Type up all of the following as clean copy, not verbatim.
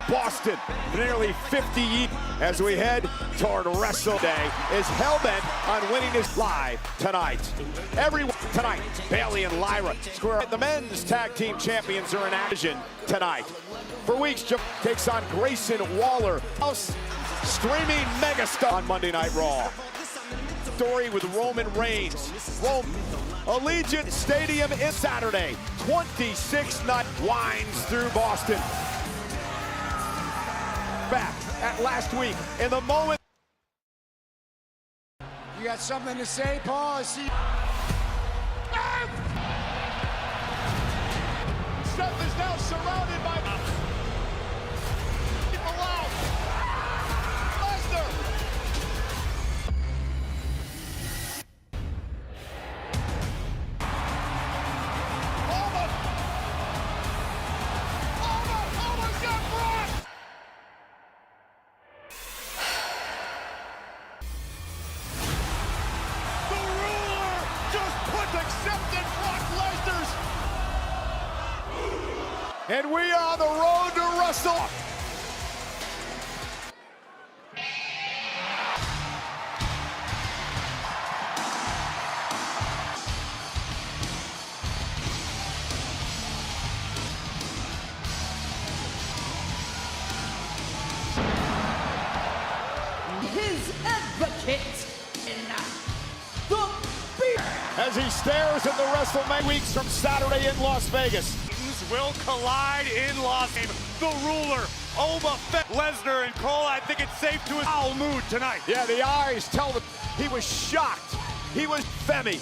Boston for nearly 50 years as we head toward Wrestle Day is hell-bent on winning his live tonight. Everyone tonight, Bayley and Lyra square. The men's tag team champions are in action tonight. For weeks, Jim takes on Grayson Waller, streaming megastar on Monday Night Raw. Story with Roman Reigns. Allegiant Stadium is Saturday. 26 night winds through Boston. Back at last week in the moment. You got something to say, Paul? I see. Seth is now surrounded by people out. Lesnar. Almost got Brock. The ruler just accepted Brock Lesnar's. And we are on the road to Wrestle. His advocate in the beer. As he stares at the WrestleMania weeks from Saturday in Las Vegas. Will collide in Las Vegas. The ruler, Lesnar and Cole. I think it's safe to foul mood tonight. Yeah, the eyes tell them he was shocked. He was Femi.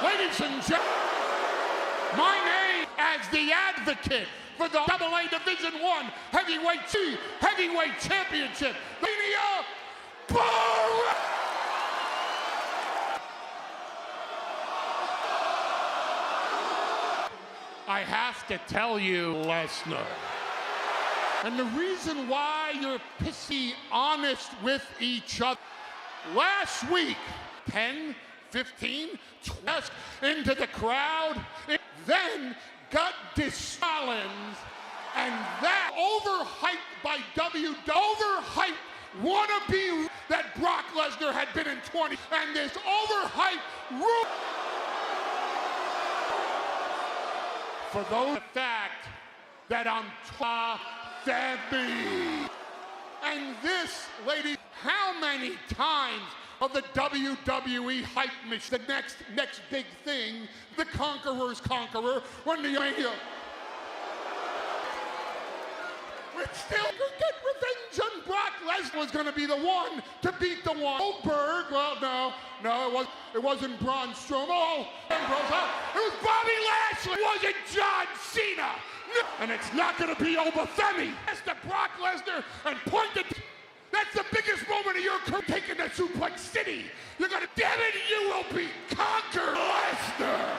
Ladies and gentlemen, my name as the advocate for the AA Division I Heavyweight Championship, Mania Bar. I have to tell you, Lesnar, and the reason why you're pissy honest with each other. Last week, 10, 15, 12 into the crowd, then got challenged, and that overhyped by overhyped wannabe that Brock Lesnar had been in 20, and this overhyped for those the fact that I'm Femi. And this, lady, how many times of the WWE hype machine, the next big thing, the Conqueror's Conqueror, when the Mania. We're still gonna get revenge on Brock Lesnar was gonna be the one to beat the one. Goldberg, well, no, it wasn't Braun Strowman. Oh, it was Bobby Lashley. It wasn't John Cena. And it's not gonna be Femi. That's the Brock Lesnar and pointed. That's the biggest moment of your career, taking the Suplex City. You're gonna, damn it, you will be conquered, Lesnar.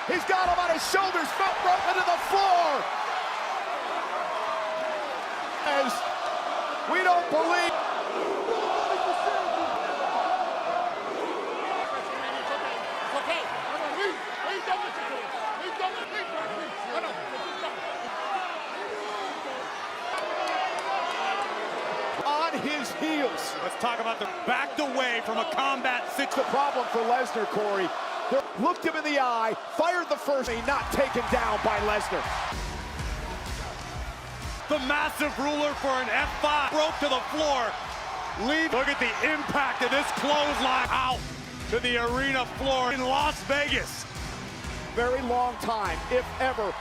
He's got him on his shoulders, fell right into the floor. As we don't believe. On his heels. Let's talk about the backed away from a combat situation. The problem for Lesnar, Corey. They looked him in the eye, fired the first, not taken down by Lesnar. The massive ruler for an F5 broke to the floor. Look at the impact of this clothesline. Out. to the arena floor in Las Vegas. Very long time, if ever.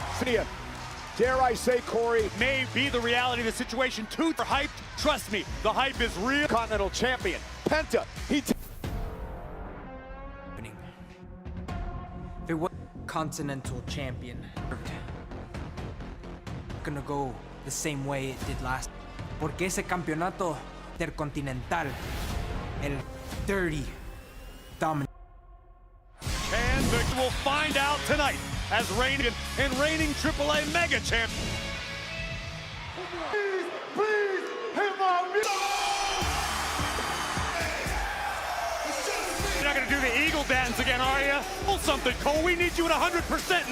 Dare I say, Corey, May be the reality of the situation. Too hyped. Trust me, the hype is real. Continental Champion, Penta. If it was Continental Champion, gonna go the same way it did last. Porque ese campeonato intercontinental, el dirty dominant. And we'll find out tonight as reigning and reigning AAA Mega Champ. Please, hit my music. You're not gonna do the eagle dance again, are you? Pull something, Cole. We need you at 100%.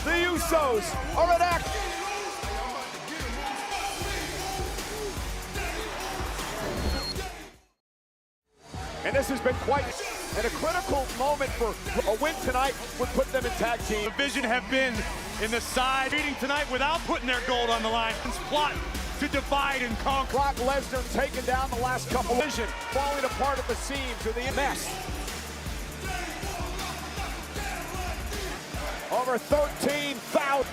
The Usos are at act. And this has been quite a critical moment for a win tonight would put them in tag team. The Vision have been in the side meeting tonight without putting their gold on the line. It's plot to divide and conquer. Brock Lesnar taking down the last couple. Vision falling apart at the seams with the mess. Over 13,000.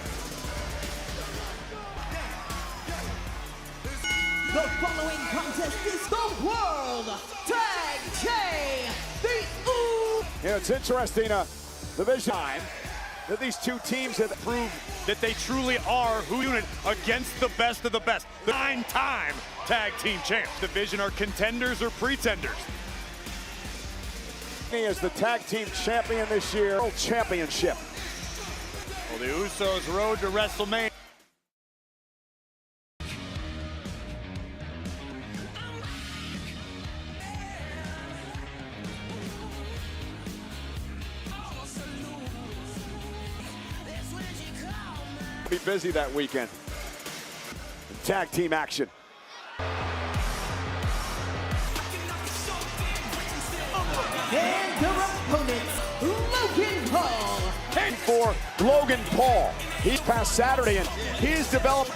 The following contest is the World Tag Team. You know, it's interesting, the Vision time that these two teams have proved That they truly are who unit against the best of the best. The 9-time tag team champs. The Vision are contenders or pretenders. he is the tag team champion this year. World Championship. Well, the Usos road to WrestleMania. Be busy that weekend. Tag team action. And their opponents, Logan Paul. And for Logan Paul. He's past Saturday and he's developed.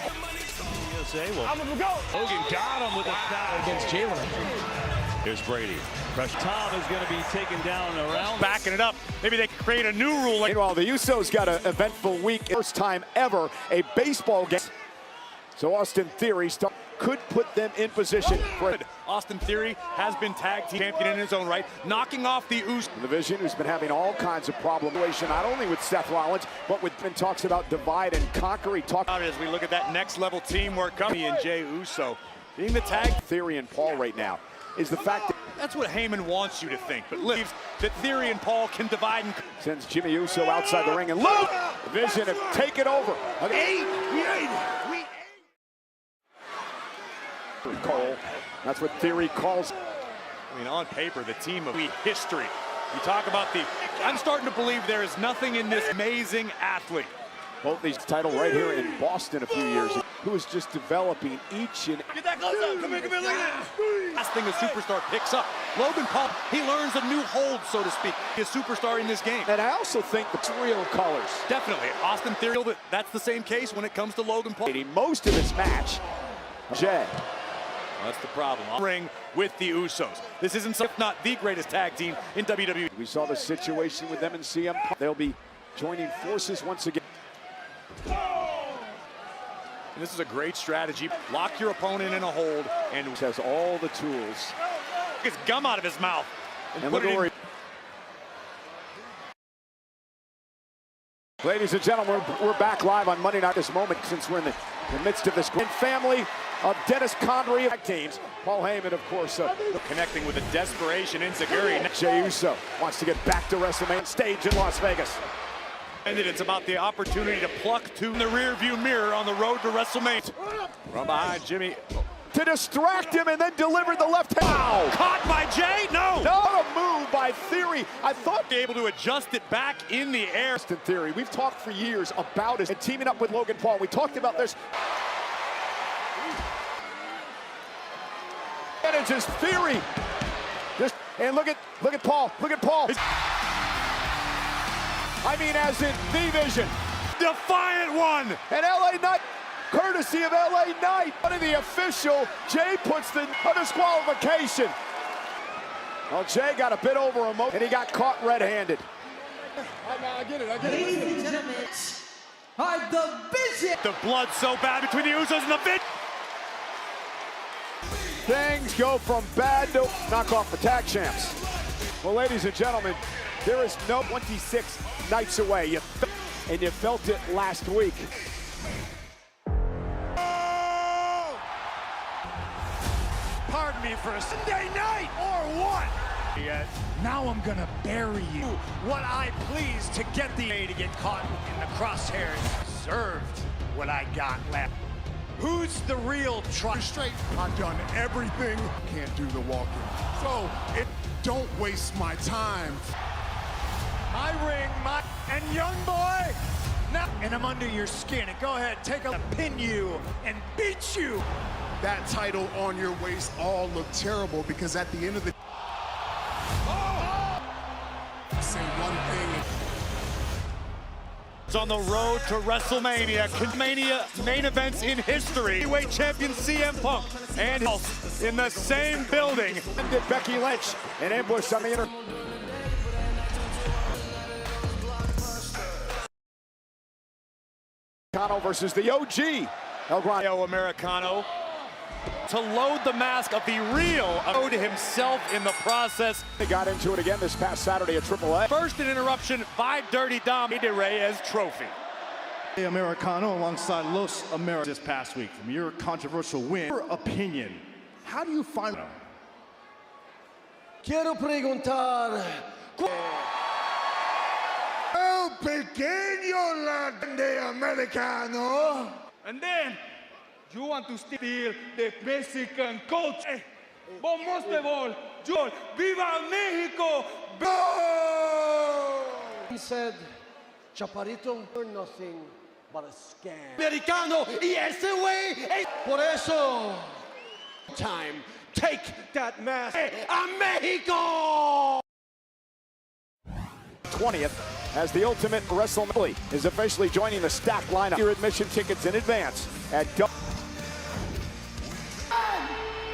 I'm gonna go. Logan got him with a foul against Jalen. Here's Brady. Tom is going to be taken down around. Backing it up. Maybe they can create a new rule. Meanwhile, the Usos got an eventful week. First time ever a baseball game. So Austin Theory could put them in position for it. Austin Theory has been tag team champion in his own right, knocking off the Usos. The Vision, who's been having all kinds of problems, not only with Seth Rollins, but with talks about divide and conquer. He talked As we look at that next level teamwork coming in Jey Uso. Being the tag Theory and Paul right now is the fact that that's what Heyman wants you to think, but believes that Theory and Paul can divide and sends Jimmy Uso outside the ring, and look, the Vision have taken over. Cole, that's what Theory calls. I mean, on paper, the team of history. You talk about I'm starting to believe there is nothing in this amazing athlete. Both these title right here in Boston a few years ago, who is just developing each and Get that close up. Come here, look at this. Last thing a superstar picks up. Logan Paul, he learns a new hold, so to speak. He's a superstar in this game. And I also think the real colors. Definitely. Austin Theory, that's the same case when it comes to Logan Paul. Most of this match, Jey. That's the problem. Ring with the Usos. This isn't, if not the greatest tag team in WWE. We saw the situation with them in CM Punk. They'll be joining forces once again. And this is a great strategy. Lock your opponent in a hold and has all the tools. Gets gum out of his mouth. And look where Ladies and gentlemen, we're back live on Monday Night this moment since we're in the midst of this great family of Dennis Condrey tag teams. Paul Heyman, of course, connecting with a desperation insecurity. Jey Uso wants to get back to WrestleMania stage in Las Vegas. And it's about the opportunity to pluck to the rearview mirror on the road to WrestleMania. From behind Jimmy. To distract him and then deliver the left hand. Wow. Caught by Jey? No. Not a move by Theory. I thought be able to adjust it back in the air. Austin Theory. We've talked for years about it and teaming up with Logan Paul. We talked about this. And it's just Theory. And look at Paul. Look at Paul. I mean, as in the Vision. Defiant one. And LA Knight. courtesy of LA Knight. But the official, Jay puts the disqualification. Well, Jay got a bit over emotion, and he got caught red-handed. I get it. Ladies and gentlemen, our division. The blood so bad between the Usos and the Fit. Things go from bad to knock off the tag champs. Well, ladies and gentlemen, there is no 26 nights away, and you felt it last week. Pardon me for a Sunday night or what? Now I'm gonna bury you. What I please to get the A to get caught in the crosshairs. Served what I got left. Who's the real Straight. I've done everything. Can't do the walking. So don't waste my time. my ring, and young boy. Now, and I'm under your skin. And go ahead, take a pin you and beat you. That title on your waist all look terrible because at the end of the say one thing. It's on the road to WrestleMania. Mania main events in history. Heavyweight champion CM Punk and in the same building. Did Becky Lynch an ambush on the inner. Americano versus the OG. El Grande Americano to load the mask of the real owed himself in the process. They got into it again this past Saturday at AAA. First an interruption by Dirty Dom de Reyes trophy. Americano alongside Los Americanos this past week. From your controversial win, your opinion, how do you find them? Quiero preguntar. El pequeño grande americano. And then you want to steal the Mexican culture. But most of all, Viva Mexico! He said, Chaparrito, you're nothing but a scam. Americano, y ese güey, por eso, time, take that mask a Mexico! 20th as the Ultimate WrestleMania is officially joining the stacked lineup. Your admission tickets in advance at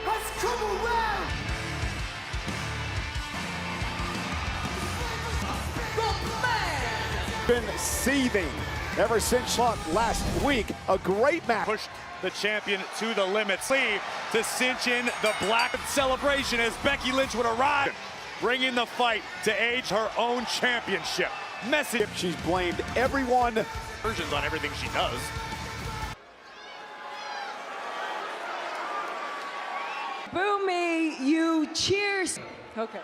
Let's come around. been seething ever since last week. A great match. Pushed the champion to the limit. To cinch in the black celebration as Becky Lynch would arrive, bringing the fight to age her own championship. Message. She's blamed everyone. Versions on everything she does. Boo me, you cheers. Okay.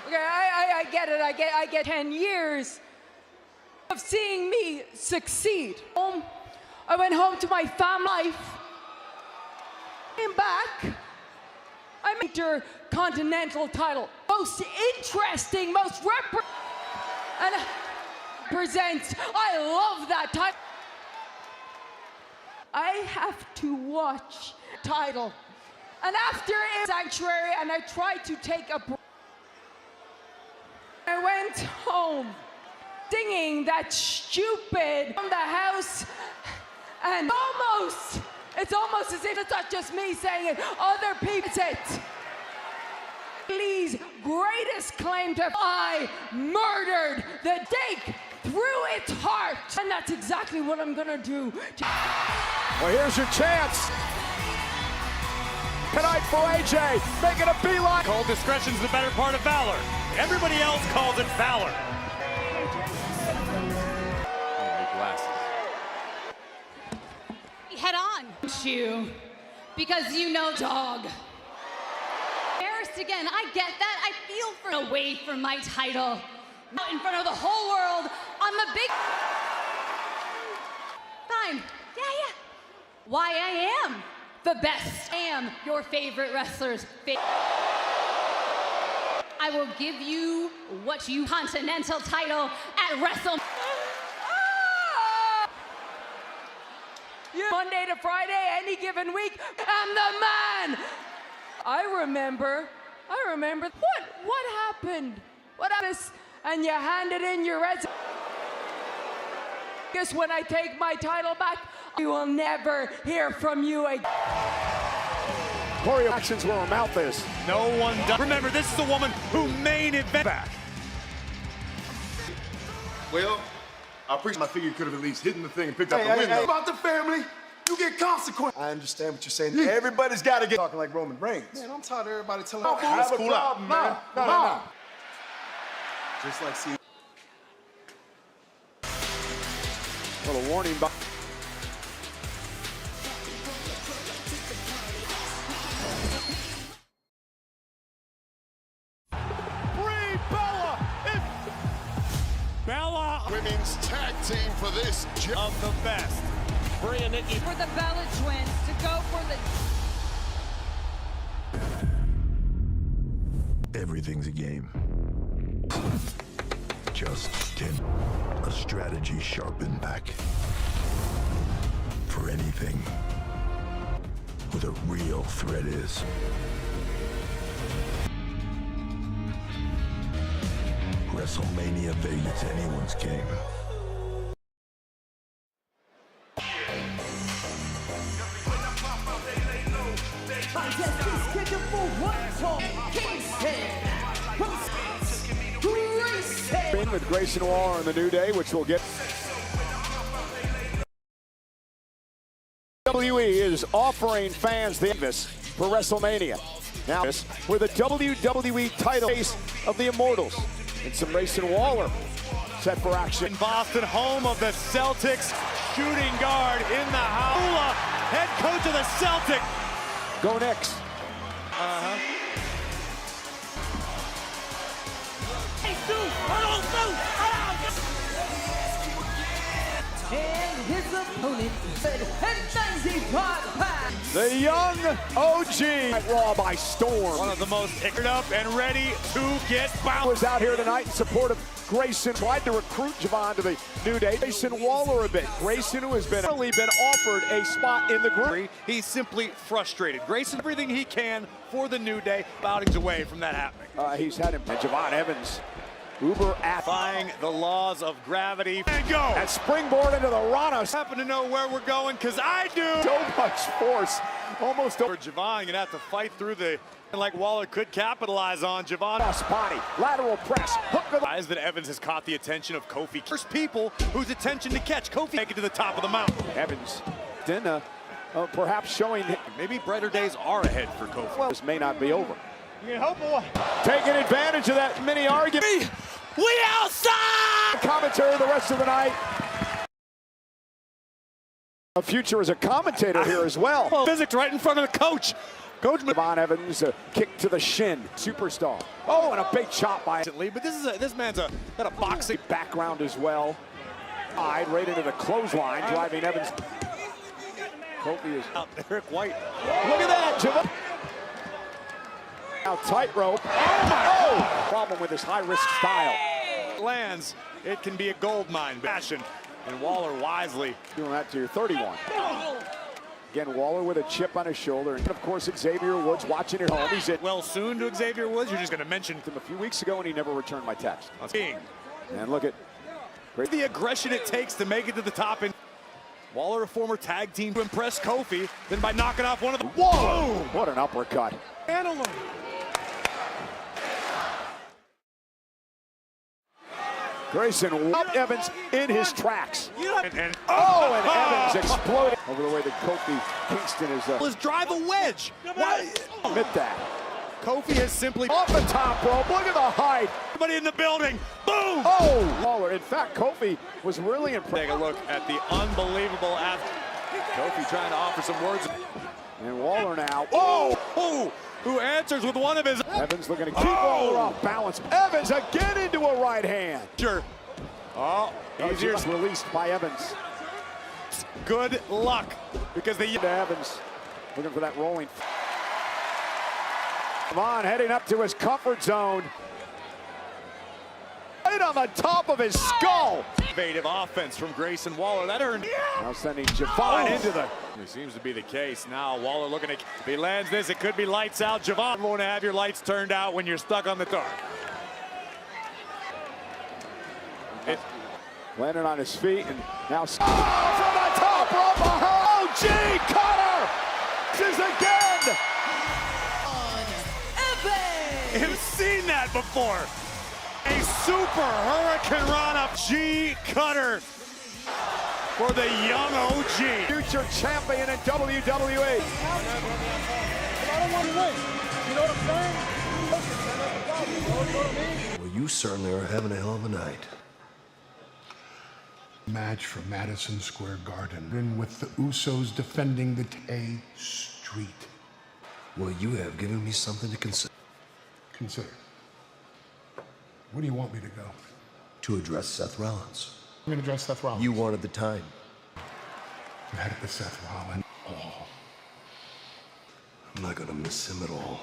I get it. I get 10 years of seeing me succeed. I went home to my family life. Came back. I made her Continental title. Most interesting, most and presents. I love that title. I have to watch title. And after it sanctuary, and I tried to take a break. I went home singing that stupid from the house, and it's almost as if it's not just me saying it, other people say it. Lee's greatest claim to I murdered the stake through its heart. And that's exactly what I'm gonna do. Well, here's your chance. Tonight for AJ, making a beeline. Cold discretion's the better part of valor. Everybody else calls it valor. Head on. You, because you know dog. Embarrassed again, I get that. I feel for away from my title. Out in front of the whole world, I'm a big... Fine, yeah. Why I am the best. I am your favorite wrestler's favorite. I will give you what you Continental title at WrestleMania. Monday to Friday, any given week, I'm the man. I remember. What happened? What happened? And you handed in your resume. Guess when I take my title back, We will never hear from you again. Corey actions where her mouth is. No one does. Remember, this is the woman who main event back. Well, I appreciate. I figured you could have at least hidden the thing and picked up the window. About the family, you get consequences. I understand what you're saying. Everybody's got to get talking like Roman Reigns. Man, I'm tired of everybody telling I me have a cool problem, man. No. Just like see. Little warning. Bella, women's tag team for this of the best. For the Bella Twins to go for the... Everything's a game. Just a strategy sharpened back. For anything. Who the real threat is. WrestleMania Vegas, anyone's game. Contest is scheduled for one fall. Kingston Grayson. With Grayson Waller in the New Day, which we'll get. WWE is offering fans the canvas for WrestleMania. Now, with a WWE title case of the Immortals. And some Grayson Waller set for action. In Boston, home of the Celtics, shooting guard in the house. Head coach of the Celtics. Go Knicks. And his opponent at 95 pounds. The young OG at Raw by storm. One of the most icked up and ready to get bounced. Was out here tonight in support of Grayson. Tried to recruit Javon to the New Day. Grayson Waller a bit. Grayson, who has been offered a spot in the group. He's simply frustrated. Grayson, everything he can for the New Day. Boutings away from that happening. He's had him. And Javon Evans, uber defying the laws of gravity. And go! And springboard into the Rana. Happen to know where we're going, because I do. So much force. Almost over. Javon, gonna have to fight through the, like Waller could capitalize on. Javon. Body, lateral press, hook of the... Eyes that Evans has caught the attention of Kofi. First people whose attention to catch. Kofi make it to the top of the mountain. Evans, then perhaps showing... Maybe brighter days are ahead for Kofi. Well, this may not be over. boy. Taking advantage of that mini argument. We outside! Commentary the rest of the night. A future as a commentator here as well. Physics right in front of the coach. Coach Javon Evans, a kick to the shin. Superstar. Oh, and a big chop by... But this man's got a boxing background as well. Right into the clothesline, driving Evans. Kofi is... Eric White. Look at that, Javon. Now tightrope. Oh! Problem with his high-risk style. Lands, it can be a gold mine. Passion. And Waller wisely doing that to your 31. Again, Waller with a chip on his shoulder. And of course, Xavier Woods watching at home. He's well soon to Xavier Woods. You're just going to mention him a few weeks ago, and he never returned my text. And look at the aggression it takes to make it to the top. And Waller, a former tag team, to impress Kofi, then by knocking off one of the... Whoa! What an uppercut. Antelope. Grayson Evans in his tracks. And Evans exploded over the way that Kofi Kingston is. Let's drive a wedge. Why? Admit that. Kofi has simply off the top rope. Look at the height. Everybody in the building. Boom! Oh, Waller. In fact, Kofi was really impressed. Take a look at the unbelievable Kofi trying to offer some words. And Waller now. Oh! Who answers with one of his... Evans looking to keep Waller off balance. Evans again into a right hand. Sure. Oh, he's released by Evans. Good luck, because Evans looking for that rolling. Javon heading up to his comfort zone. Right on the top of his skull. Innovative offense from Grayson Waller. That earned. Now sending Javon into the... It seems to be the case. Now Waller looking to... If he lands this, it could be lights out. Javon won't have your lights turned out when you're stuck on the tarp. Landed on his feet and now... from the top rope behind! G. Cutter. This is again. You've seen that before. A super Hurricane Rana G. Cutter for the young OG. Future champion in WWE. I don't want to win. You know what I'm saying? Well, you certainly are having a hell of a night. Match from Madison Square Garden. And with the Usos defending the A Street. Well, you have given me something to consider. Consider. Where do you want me to go? To address Seth Rollins. I'm going to address Seth Rollins. You wanted the time. I'm headed to Seth Rollins. Oh. I'm not going to miss him at all.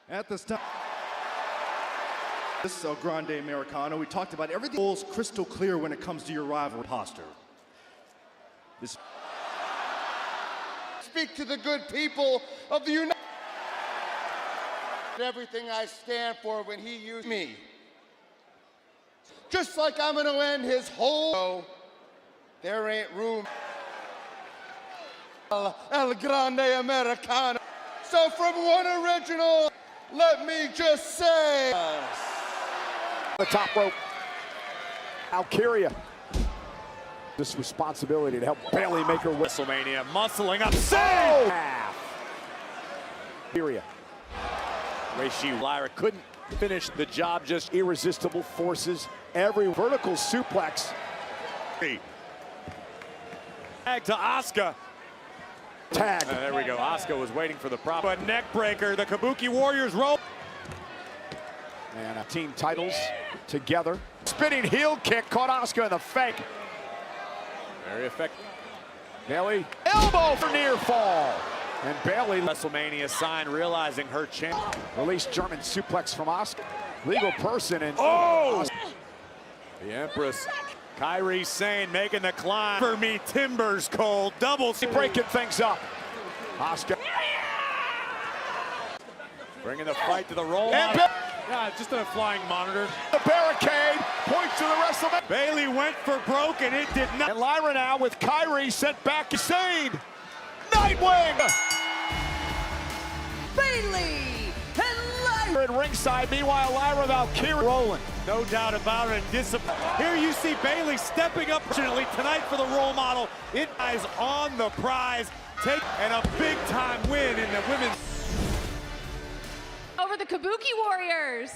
At this time, this is El Grande Americano. We talked about everything is crystal clear when it comes to your rival imposter. This. Speak to the good people of the United States. Everything I stand for when he used me. Just like I'm going to end his whole. There ain't room. El Grande Americano. So from one original, let me just say. The top rope. Valkyria. This responsibility to help Bayley make her WrestleMania muscling up. Save! Valkyria. Rishi Lyra couldn't finish the job, just irresistible forces. Every vertical suplex. Tag to Asuka. Tag. There we go. Asuka was waiting for the prop. But neck breaker. The Kabuki Warriors roll. And team titles together. Spinning heel kick caught Asuka in the fake. Very effective. Bayley, elbow for near fall. And Bayley, WrestleMania sign, realizing her champ. Released German suplex from Asuka. Legal person and The Empress. Kairi Sane making the climb. For me, Timbers Cole. Double. Breaking things up. Asuka. Bringing the fight to the roll. And Yeah, just a flying monitor. The barricade points to the WrestleMania. Bayley went for broke and it did not. And Lyra now with Kairi sent back to Sane. Nightwing. Bayley and Lyra. At ringside, meanwhile Lyra Valkyria rolling. No doubt about it. Here you see Bayley stepping up. Fortunately tonight for the role model. It is on the prize. And a big time win in the women's. Over the Kabuki Warriors.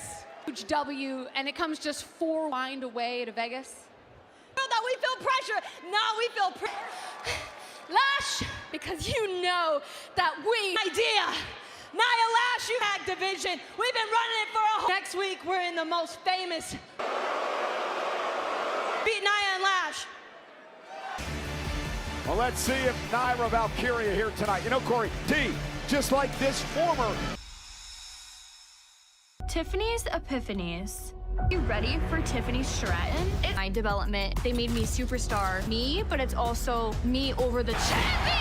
Huge W, and it comes just 4 wind away to Vegas. That we feel pressure. Now we feel pressure. Lash, because you know that idea. Nia Lash, you tag division. We've been running it for a whole. Next week, we're in the most famous. Beat Nia and Lash. Well, let's see if Lyra Valkyria here tonight. You know, Corey, T, just like this former. Tiffany's Epiphanies. You ready for Tiffany Stratton? It's my development. They made me superstar. Me, but it's also me over the champion!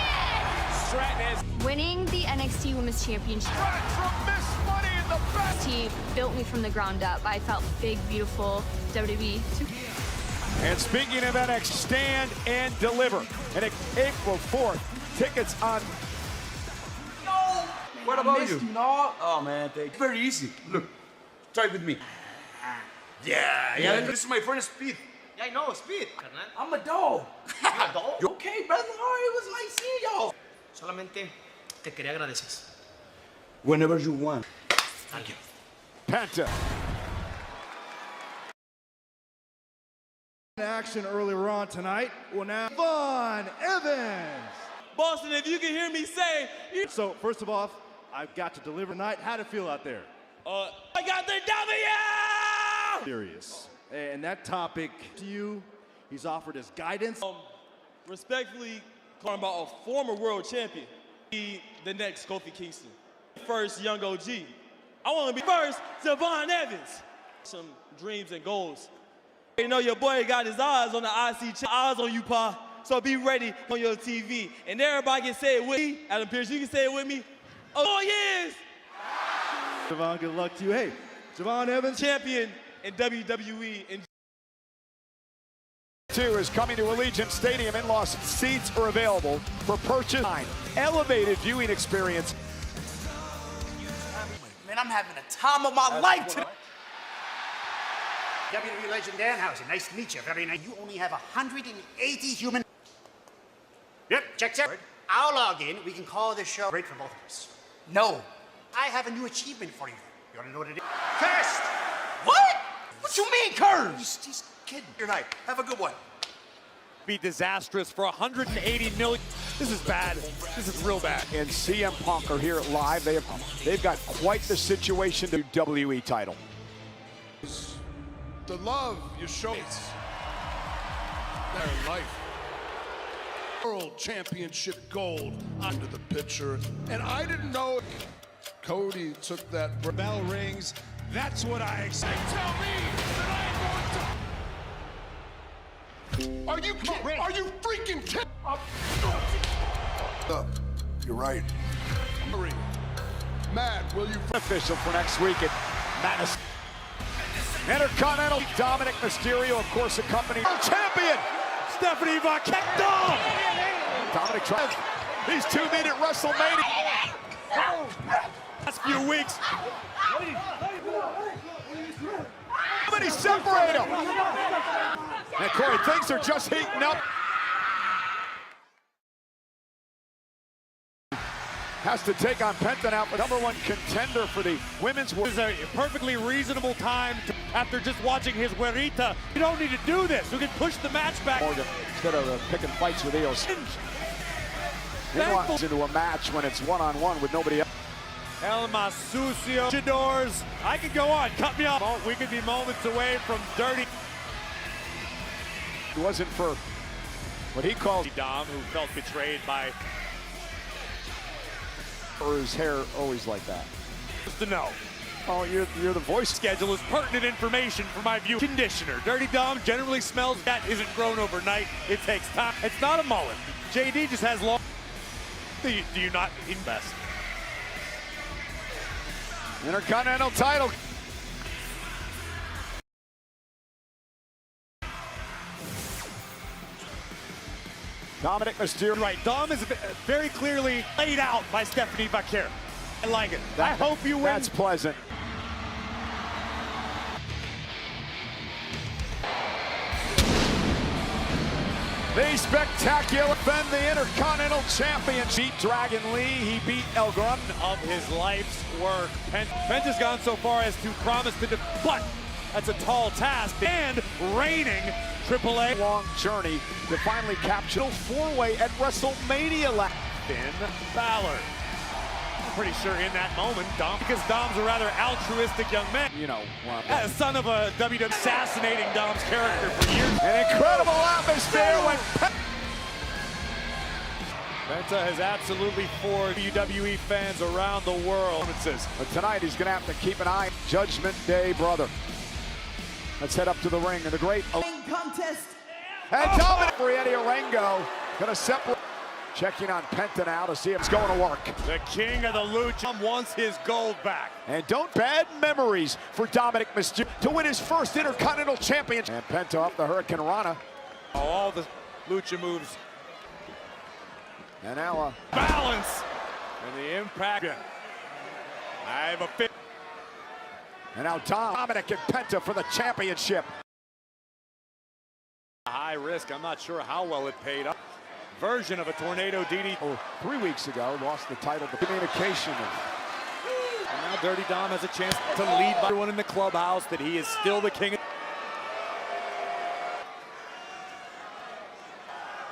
Stratton is winning the NXT Women's Championship. from Miss Money in the best. He built me from the ground up. I felt big, beautiful WWE. And speaking of NXT, stand and deliver. And April 4th, tickets on. What about you? No. Oh man, it's very easy. Look, try with me. Yeah. This is my friend Speed. Yeah, I know, Speed. I'm a dog. ¿A dog? You okay, brother? Oh, it was nice seeing y'all. Solamente te quería agradecer. Whenever you want. Thank you. Penta. Action earlier on tonight. Well, now Von Evans. Boston, if you can hear me say. So first of all, I've got to deliver tonight. How'd it feel out there? I got the W! Serious. And that topic to you, he's offered his guidance. Respectfully, talking about a former world champion. Be the next Kofi Kingston. First young OG. I want to be first to Von Evans. Some dreams and goals. You know your boy got his eyes on the IC channel. Eyes on you, Pa. So be ready on your TV. And everybody can say it with me. Adam Pearce, you can say it with me. Oh, yes! Javon, good luck to you. Hey, Javon Evans. Champion in WWE. 2 is coming to Allegiant Stadium in Los Angeles. Seats are available for purchase. Elevated viewing experience. Man, I'm having a time of my life today. WWE legend Danhausen, nice to meet you. Very nice. You only have 180 human. Yep, check out. I'll log in. We can call this show great for both of us. No, I have a new achievement for you. You want to know what it is? Cursed! What? What you mean, cursed? He's kidding. Your night. Have a good one. Be disastrous for 180 million. This is bad. This is real bad. And CM Punk are here live. They've got quite the situation to WWE title. The love you show their life. World Championship gold under the picture. And I didn't know Cody took that. Bell rings. That's what I expect. Tell me that I'm going to. Are you kidding? Are you freaking kidding? You're right. Matt, will you? Official for next week at Madison. Intercontinental Dominic Mysterio, of course, accompanied champion Stephanie Vaquero. Dominic tries. He's 2 men at WrestleMania. Last few weeks. How many separate him? And Corey, things are just heating up. Has to take on Penta now, but #1 contender for the women's world. This is a perfectly reasonable time after just watching his Guerrita. You don't need to do this. You can push the match back. Morgan, instead of picking fights with Eos. Into a match when it's one-on-one with nobody else. El Masucio. Luchadors. I could go on. Cut me off. We could be moments away from dirty. It wasn't for what he called Dom, who felt betrayed by. Or his hair always like that? Just to know. Oh, you're the voice. Schedule is pertinent information for my view. Conditioner. Dirty Dom generally smells. That isn't grown overnight. It takes time. It's not a mullet. JD just has long. Do you not invest? Intercontinental title. Dominic Mysterio. Right, Dom is very clearly laid out by Stephanie Vaquero. I like it. I hope you win. That's pleasant. The spectacular defend the Intercontinental Championship. Dragon Lee, he beat El Grun of his life's work. Penta's gone so far as to promise to but that's a tall task. And reigning AAA. Long journey to finally capture the 4-way at WrestleMania last. Finn Balor. I'm pretty sure in that moment, because Dom's a rather altruistic young man. You know, son of a WWE assassinating Dom's character for years. An incredible atmosphere when Penta has absolutely floored WWE fans around the world. But tonight he's going to have to keep an eye on Judgment Day, brother. Let's head up to the ring and the great contest. And Dominic for Eddie Orengo going to separate. Checking on Penta now to see if it's going to work. The king of the lucha wants his gold back. And don't bad memories for Dominic Mysterio to win his first Intercontinental Championship. And Penta up the Hurricane Rana. All the lucha moves. And now balance. And the impact. I have a fit. And now Dominic and Penta for the championship. High risk. I'm not sure how well it paid up. Version of a tornado DDT. 3 weeks ago, lost the title to communication. And now Dirty Dom has a chance to lead by everyone in the clubhouse that he is still the king.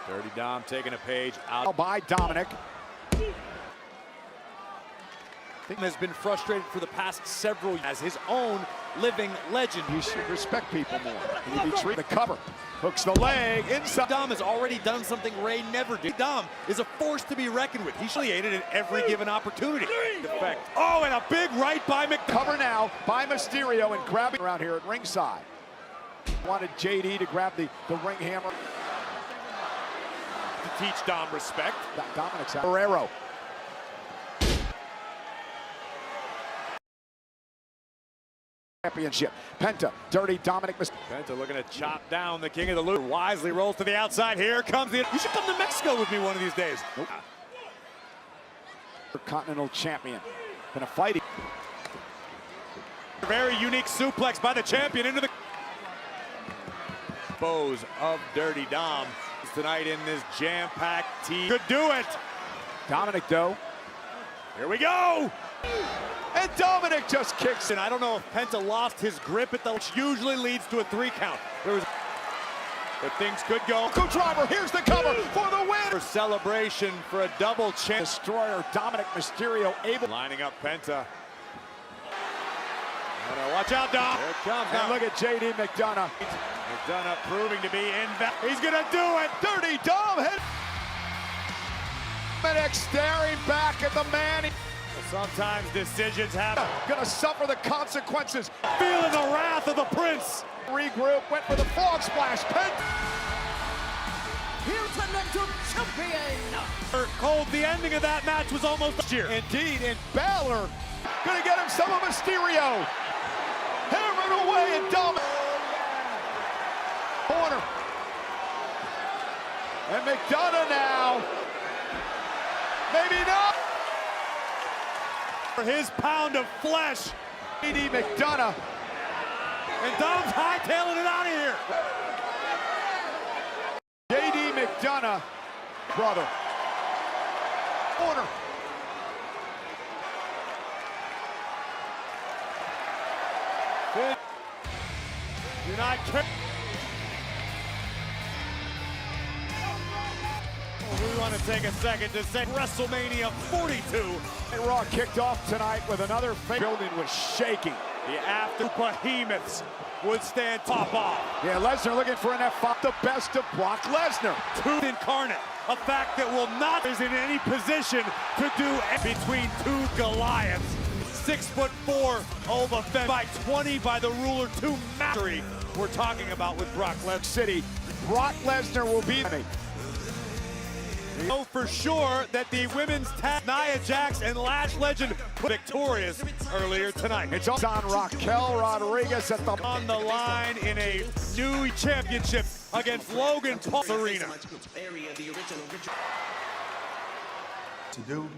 Dirty Dom taking a page out by Dominic. Has been frustrated for the past several years as his own living legend. You should respect people more. You be treated. The cover hooks the leg inside. Dom has already done something Ray never did. Dom is a force to be reckoned with. He's created at every given opportunity. Effect. Oh, and a big right by Cover now by Mysterio and grabbing around here at ringside. Wanted JD to grab the ring hammer. To teach Dom respect. Dominic's out. Guerrero. championship. Penta, dirty Dominic Mysterio. Penta looking to chop down the king of the loot. Wisely rolls to the outside. Here comes the... You should come to Mexico with me one of these days. Nope. Continental champion. Gonna fight. Very unique suplex by the champion into the... Foes of Dirty Dom tonight in this jam-packed team. Could do it. Dominic, though. Here we go. And Dominic just kicks it. I don't know if Penta lost his grip at the... which usually leads to a 3 count. But things could go. Go driver, here's the cover for the win. For celebration for a double chance. Destroyer Dominic Mysterio able. Lining up Penta. Watch out, Dom. Here it comes. And look at JD McDonough. McDonough proving to be in. He's gonna do it. Dirty Dom hit. Dominic staring back at the man. Sometimes decisions happen. Gonna suffer the consequences. Feeling the wrath of the prince. Regroup, went for the frog splash. Intercontinental champion. Cold, the ending of that match was almost last year. Indeed, and Balor gonna get him some of Mysterio. Hammering away and Dominic. Corner. And McDonough now. Maybe not. For his pound of flesh. JD McDonough. And Dom's hightailing it out of here. JD McDonough, brother. Corner. Do not care. We want to take a second to say WrestleMania 42. And Raw kicked off tonight with another building was shaking. The after behemoths would stand top off. Yeah, Lesnar looking for an F5, the best of Brock Lesnar. Truth incarnate, a fact that will not is in any position to do between 2 Goliaths. 6'4" Oba fed by 20 by the ruler, 2 mastery. We're talking about with Brock Lesnar. City, Brock Lesnar will be. We know for sure that the women's tag, Nia Jax and Lash legend, victorious earlier tonight. It's on Raquel Rodriguez at the on the line in a new championship against Logan Paul Arena. To do.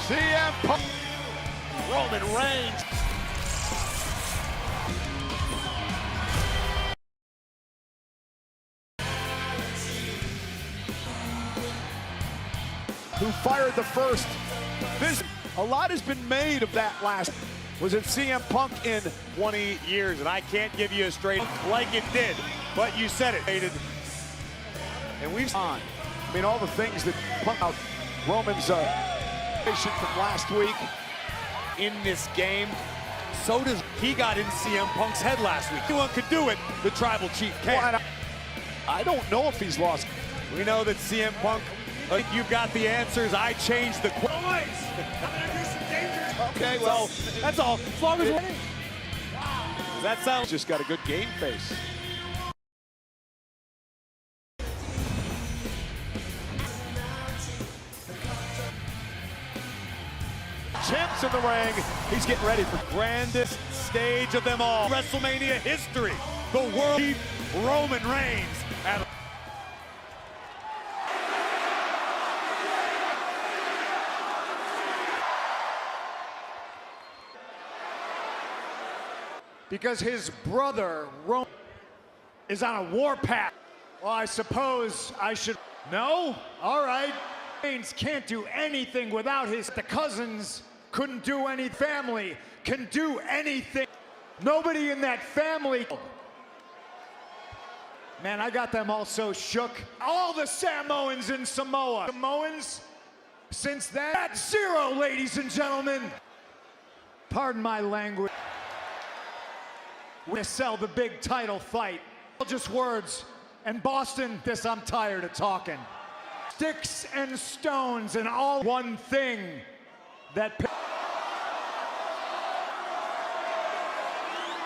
CM Punk. Roman Reigns. Who fired the first? A lot has been made of that last. Was it CM Punk in 20 years? And I can't give you a straight like it did, but you said it. And we've on. I mean, all the things that Punk out. Roman's from last week in this game. So does he got in CM Punk's head last week. Anyone could do it. The Tribal Chief can't. Well, I don't know if he's lost. We know that CM Punk. I think you've got the answers. I changed the I'm gonna do some dangerous. Okay, well, that's all. As long as winning. That sounds just got a good game face. Champs in the ring. He's getting ready for grandest stage of them all. WrestleMania history. The World Chief Roman Reigns. Because his brother, Roman, is on a warpath. Well, I suppose I should... No? All right. Reigns can't do anything without his... The cousins couldn't do any... Family can do anything. Nobody in that family... Man, I got them all so shook. All the Samoans in Samoa. Samoans, since then... That's zero, ladies and gentlemen. Pardon my language. We're gonna sell the big title fight. Just words. And Boston, this I'm tired of talking. Sticks and stones and all one thing that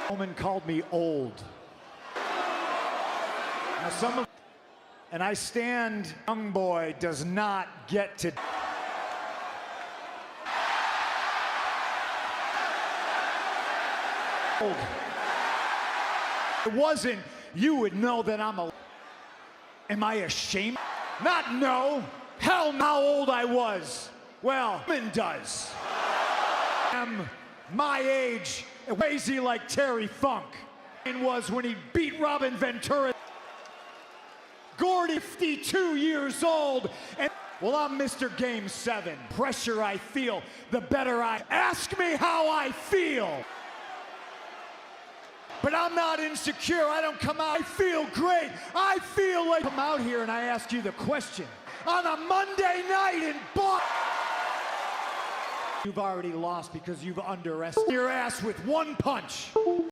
Roman called me old. Now and I stand, young boy does not get to. Old. It wasn't, you would know that I'm a. Am I ashamed? Not no. Hell, how old I was. Well, woman does. I'm my age, crazy like Terry Funk. It was when he beat Robin Ventura. Gordy, 52 years old, and well, I'm Mr. Game 7. Pressure I feel, the better I. Ask me how I feel. But I'm not insecure. I don't come out. I feel great. I feel like come out here and I ask you the question on a Monday night in Boston. You've already lost because you've underestimated your ass with one punch.